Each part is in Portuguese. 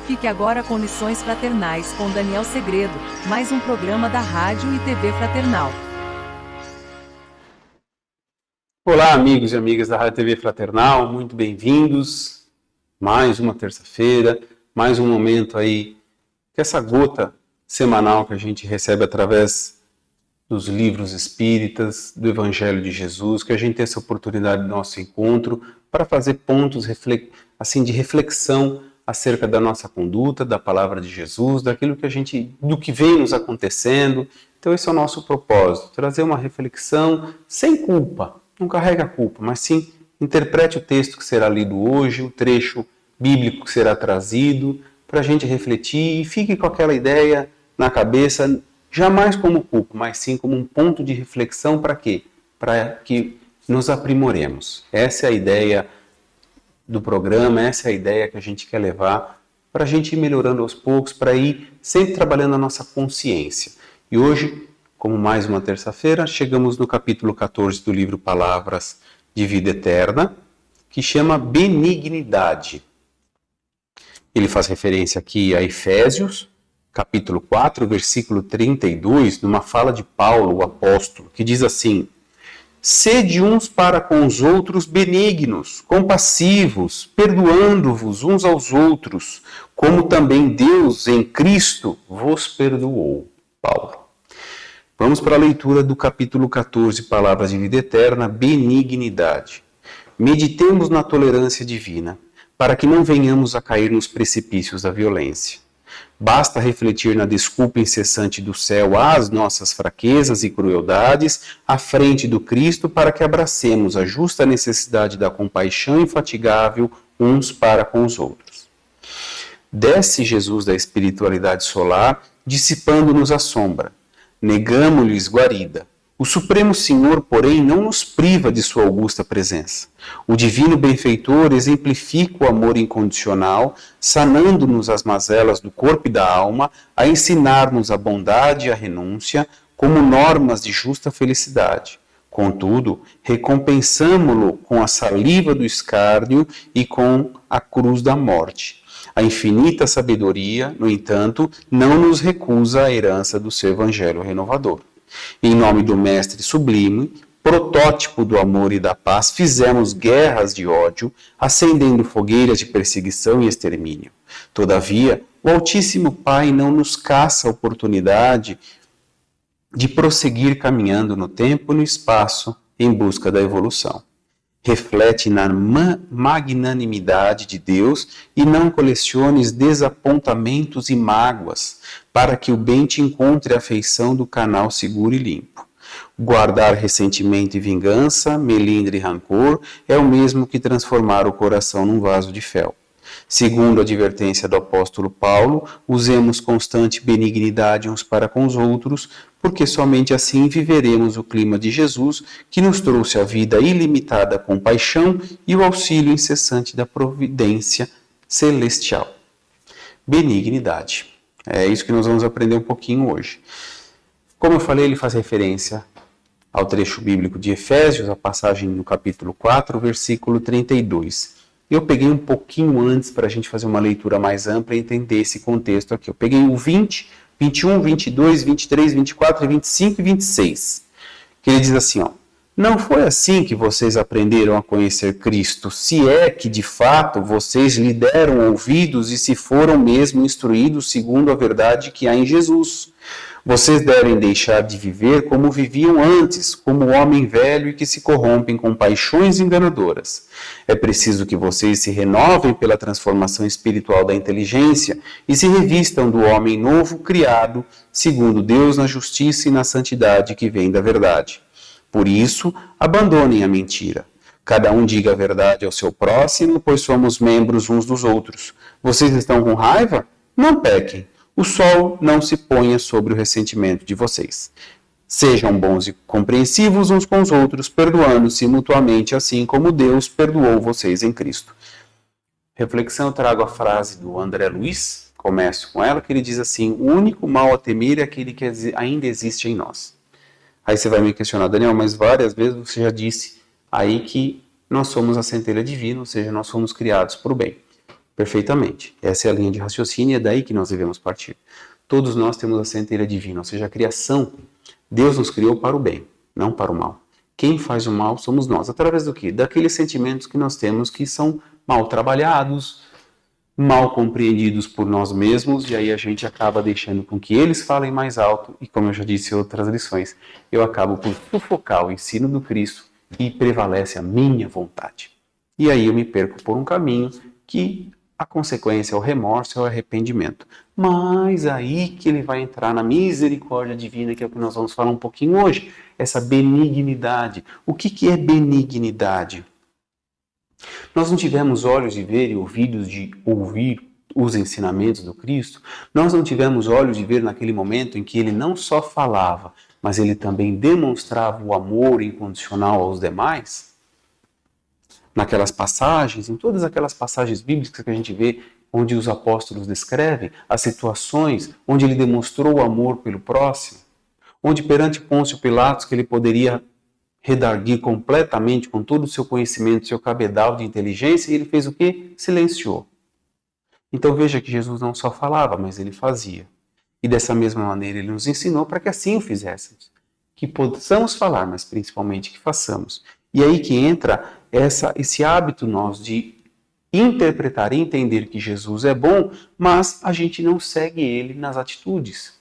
Fique agora com Lições Fraternais com Daniel Segredo, mais um programa da Rádio e TV Fraternal. Olá, amigos e amigas da Rádio e TV Fraternal, muito bem-vindos. Mais uma terça-feira, mais um momento aí, que essa gota semanal que a gente recebe através dos livros espíritas, do Evangelho de Jesus, que a gente tem essa oportunidade do nosso encontro para fazer pontos de reflexão acerca da nossa conduta, da palavra de Jesus, do que vem nos acontecendo. Então esse é o nosso propósito, trazer uma reflexão sem culpa, não carrega a culpa, mas sim interprete o texto que será lido hoje, o trecho bíblico que será trazido, para a gente refletir e fique com aquela ideia na cabeça, jamais como culpa, mas sim como um ponto de reflexão para quê? Para que nos aprimoremos. Essa é a ideia do programa, essa é a ideia que a gente quer levar para a gente ir melhorando aos poucos, para ir sempre trabalhando a nossa consciência. E hoje, como mais uma terça-feira, chegamos no capítulo 14 do livro Palavras de Vida Eterna, que chama Benignidade. Ele faz referência aqui a Efésios, capítulo 4, versículo 32, numa fala de Paulo, o apóstolo, que diz assim: sede uns para com os outros benignos, compassivos, perdoando-vos uns aos outros, como também Deus em Cristo vos perdoou. Paulo. Vamos para a leitura do capítulo 14, Palavras de Vida Eterna, Benignidade. Meditemos na tolerância divina, para que não venhamos a cair nos precipícios da violência. Basta refletir na desculpa incessante do céu às nossas fraquezas e crueldades à frente do Cristo para que abracemos a justa necessidade da compaixão infatigável uns para com os outros. Desce Jesus da espiritualidade solar, dissipando-nos a sombra. Negamo-lhes guarida. O Supremo Senhor, porém, não nos priva de sua augusta presença. O divino benfeitor exemplifica o amor incondicional, sanando-nos as mazelas do corpo e da alma, a ensinar-nos a bondade e a renúncia como normas de justa felicidade. Contudo, recompensamo-lo com a saliva do escárnio e com a cruz da morte. A infinita sabedoria, no entanto, não nos recusa a herança do seu evangelho renovador. Em nome do Mestre Sublime, protótipo do amor e da paz, fizemos guerras de ódio, acendendo fogueiras de perseguição e extermínio. Todavia, o Altíssimo Pai não nos caça a oportunidade de prosseguir caminhando no tempo e no espaço em busca da evolução. Reflete na magnanimidade de Deus e não coleciones desapontamentos e mágoas, para que o bem te encontre a feição do canal seguro e limpo. Guardar ressentimento e vingança, melindre e rancor, é o mesmo que transformar o coração num vaso de fel. Segundo a advertência do apóstolo Paulo, usemos constante benignidade uns para com os outros, porque somente assim viveremos o clima de Jesus, que nos trouxe a vida ilimitada compaixão e o auxílio incessante da providência celestial. Benignidade. É isso que nós vamos aprender um pouquinho hoje. Como eu falei, ele faz referência ao trecho bíblico de Efésios, a passagem no capítulo 4, versículo 32. Eu peguei um pouquinho antes para a gente fazer uma leitura mais ampla e entender esse contexto aqui. Eu peguei o 20, 21, 22, 23, 24, 25 e 26. Que ele diz assim, ó: não foi assim que vocês aprenderam a conhecer Cristo, se é que de fato vocês lhe deram ouvidos e se foram mesmo instruídos segundo a verdade que há em Jesus. Vocês devem deixar de viver como viviam antes, como o homem velho e que se corrompem com paixões enganadoras. É preciso que vocês se renovem pela transformação espiritual da inteligência e se revistam do homem novo criado, segundo Deus na justiça e na santidade que vem da verdade. Por isso, abandonem a mentira. Cada um diga a verdade ao seu próximo, pois somos membros uns dos outros. Vocês estão com raiva? Não pequem. O sol não se ponha sobre o ressentimento de vocês. Sejam bons e compreensivos uns com os outros, perdoando-se mutuamente, assim como Deus perdoou vocês em Cristo. Reflexão, eu trago a frase do André Luiz, começo com ela, que ele diz assim: o único mal a temer é aquele que ainda existe em nós. Aí você vai me questionar, Daniel, mas várias vezes você já disse aí que nós somos a centelha divina, ou seja, nós fomos criados para o bem. Perfeitamente. Essa é a linha de raciocínio e é daí que nós devemos partir. Todos nós temos a centelha divina, ou seja, a criação, Deus nos criou para o bem, não para o mal. Quem faz o mal somos nós. Através do quê? Daqueles sentimentos que nós temos que são mal trabalhados, mal compreendidos por nós mesmos, e aí a gente acaba deixando com que eles falem mais alto, e como eu já disse em outras lições, eu acabo por sufocar o ensino do Cristo e prevalece a minha vontade. E aí eu me perco por um caminho que a consequência é o remorso, é o arrependimento. Mas aí que ele vai entrar na misericórdia divina, que é o que nós vamos falar um pouquinho hoje, essa benignidade. O que é benignidade? Nós não tivemos olhos de ver e ouvidos de ouvir os ensinamentos do Cristo. Nós não tivemos olhos de ver naquele momento em que ele não só falava, mas ele também demonstrava o amor incondicional aos demais. Naquelas passagens, em todas aquelas passagens bíblicas que a gente vê, onde os apóstolos descrevem as situações onde ele demonstrou o amor pelo próximo, onde perante Pôncio Pilatos, que ele poderia redarguir completamente com todo o seu conhecimento, seu cabedal de inteligência, e ele fez o quê? Silenciou. Então veja que Jesus não só falava, mas ele fazia. E dessa mesma maneira ele nos ensinou para que assim o fizéssemos. Que possamos falar, mas principalmente que façamos. E aí que entra esse hábito nós de interpretar e entender que Jesus é bom, mas a gente não segue ele nas atitudes.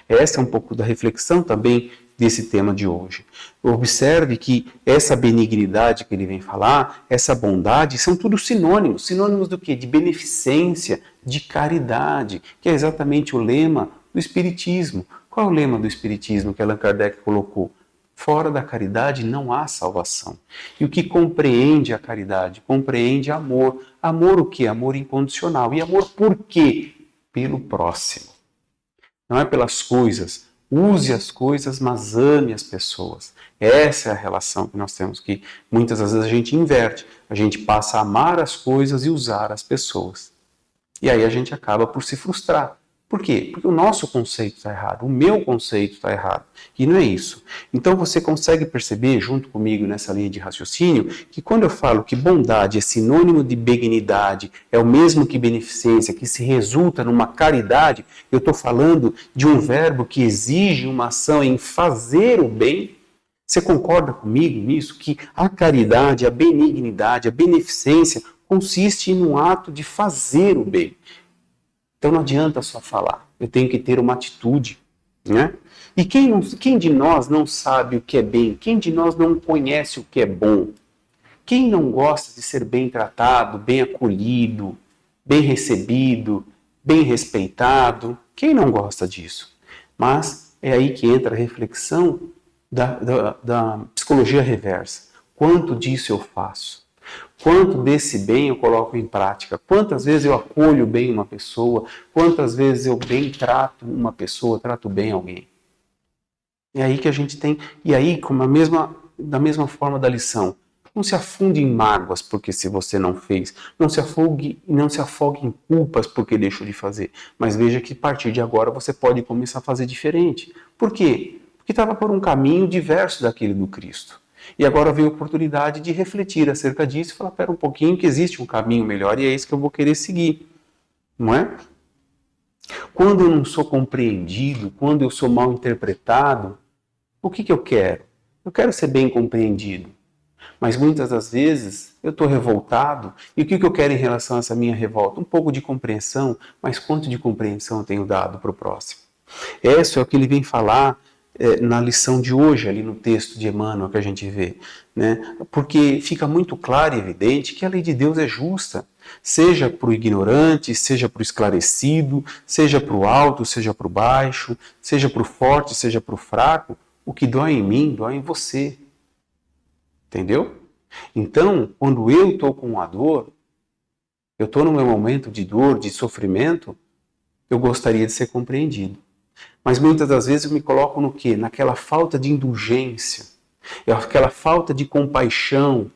Essa é um pouco da reflexão também desse tema de hoje. Observe que essa benignidade que ele vem falar, essa bondade, são tudo sinônimos. Sinônimos do quê? De beneficência, de caridade, que é exatamente o lema do Espiritismo. Qual é o lema do Espiritismo que Allan Kardec colocou? Fora da caridade não há salvação. E o que compreende a caridade? Compreende amor. Amor o quê? Amor incondicional. E amor por quê? Pelo próximo. Não é pelas coisas. Use as coisas, mas ame as pessoas. Essa é a relação que nós temos, que muitas vezes a gente inverte. A gente passa a amar as coisas e usar as pessoas. E aí a gente acaba por se frustrar. Por quê? Porque o nosso conceito está errado, o meu conceito está errado. E não é isso. Então você consegue perceber, junto comigo nessa linha de raciocínio, que quando eu falo que bondade é sinônimo de benignidade, é o mesmo que beneficência, que se resulta numa caridade, eu estou falando de um verbo que exige uma ação em fazer o bem. Você concorda comigo nisso? Que a caridade, a benignidade, a beneficência consiste num ato de fazer o bem. Então não adianta só falar, eu tenho que ter uma atitude, né? E quem de nós não sabe o que é bem? Quem de nós não conhece o que é bom? Quem não gosta de ser bem tratado, bem acolhido, bem recebido, bem respeitado? Quem não gosta disso? Mas é aí que entra a reflexão da psicologia reversa. Quanto disso eu faço? Quanto desse bem eu coloco em prática? Quantas vezes eu acolho bem uma pessoa? Quantas vezes eu bem trato uma pessoa, trato bem alguém? É aí que a gente tem... E aí, da mesma forma da lição, não se afunde em mágoas porque se você não fez. Não se afogue em culpas porque deixou de fazer. Mas veja que a partir de agora você pode começar a fazer diferente. Por quê? Porque estava por um caminho diverso daquele do Cristo. E agora veio a oportunidade de refletir acerca disso e falar, pera um pouquinho, que existe um caminho melhor e é esse que eu vou querer seguir. Não é? Quando eu não sou compreendido, quando eu sou mal interpretado, o que eu quero? Eu quero ser bem compreendido. Mas muitas das vezes eu estou revoltado. E o que eu quero em relação a essa minha revolta? Um pouco de compreensão, mas quanto de compreensão eu tenho dado para o próximo? Isso é o que ele vem falar na lição de hoje, ali no texto de Emmanuel que a gente vê, né? Porque fica muito claro e evidente que a lei de Deus é justa, seja para o ignorante, seja para o esclarecido, seja para o alto, seja para o baixo, seja para o forte, seja para o fraco. O que dói em mim, dói em você. Entendeu? Então, quando eu estou com a dor, eu estou no meu momento de dor, de sofrimento, eu gostaria de ser compreendido. Mas muitas das vezes eu me coloco no quê? Naquela falta de indulgência, aquela falta de compaixão.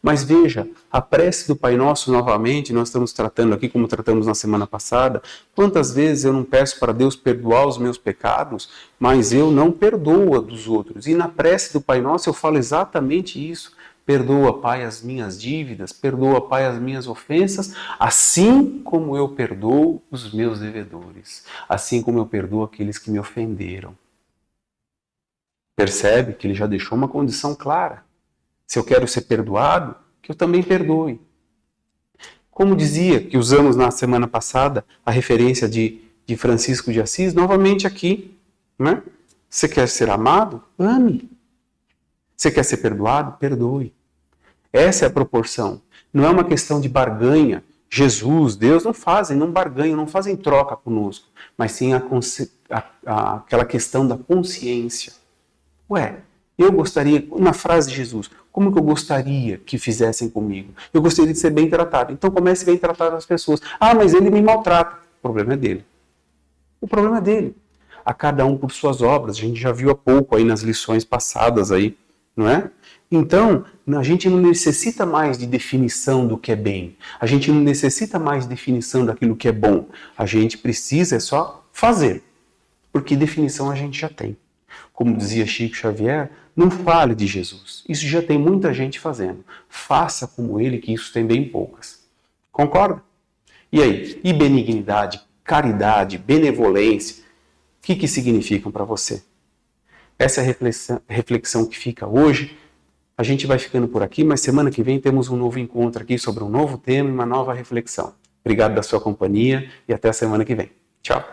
Mas veja, a prece do Pai Nosso, novamente, nós estamos tratando aqui, como tratamos na semana passada, quantas vezes eu não peço para Deus perdoar os meus pecados, mas eu não perdoo a dos outros. E na prece do Pai Nosso eu falo exatamente isso. Perdoa, Pai, as minhas dívidas, perdoa, Pai, as minhas ofensas, assim como eu perdoo os meus devedores, assim como eu perdoo aqueles que me ofenderam. Percebe que ele já deixou uma condição clara. Se eu quero ser perdoado, que eu também perdoe. Como dizia, que usamos na semana passada, a referência de Francisco de Assis, novamente aqui, né? Você quer ser amado? Ame. Você quer ser perdoado? Perdoe. Essa é a proporção. Não é uma questão de barganha. Jesus, Deus não barganham, não fazem troca conosco, mas sim aquela questão da consciência. Ué, eu gostaria, na frase de Jesus, como que eu gostaria que fizessem comigo? Eu gostaria de ser bem tratado. Então comece bem tratado as pessoas. Ah, mas ele me maltrata. O problema é dele. O problema é dele. A cada um por suas obras. A gente já viu há pouco aí nas lições passadas aí, não é? Então, a gente não necessita mais de definição do que é bem. A gente não necessita mais de definição daquilo que é bom. A gente precisa só fazer. Porque definição a gente já tem. Como dizia Chico Xavier, não fale de Jesus. Isso já tem muita gente fazendo. Faça como ele, que isso tem bem poucas. Concorda? E aí? E benignidade, caridade, benevolência, o que significam para você? Essa é a reflexão que fica hoje. A gente vai ficando por aqui, mas semana que vem temos um novo encontro aqui sobre um novo tema e uma nova reflexão. Obrigado da sua companhia e até a semana que vem. Tchau!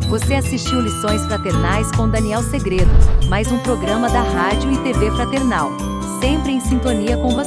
Você assistiu Lições Fraternais com Daniel Segredo, mais um programa da Rádio e TV Fraternal, sempre em sintonia com você.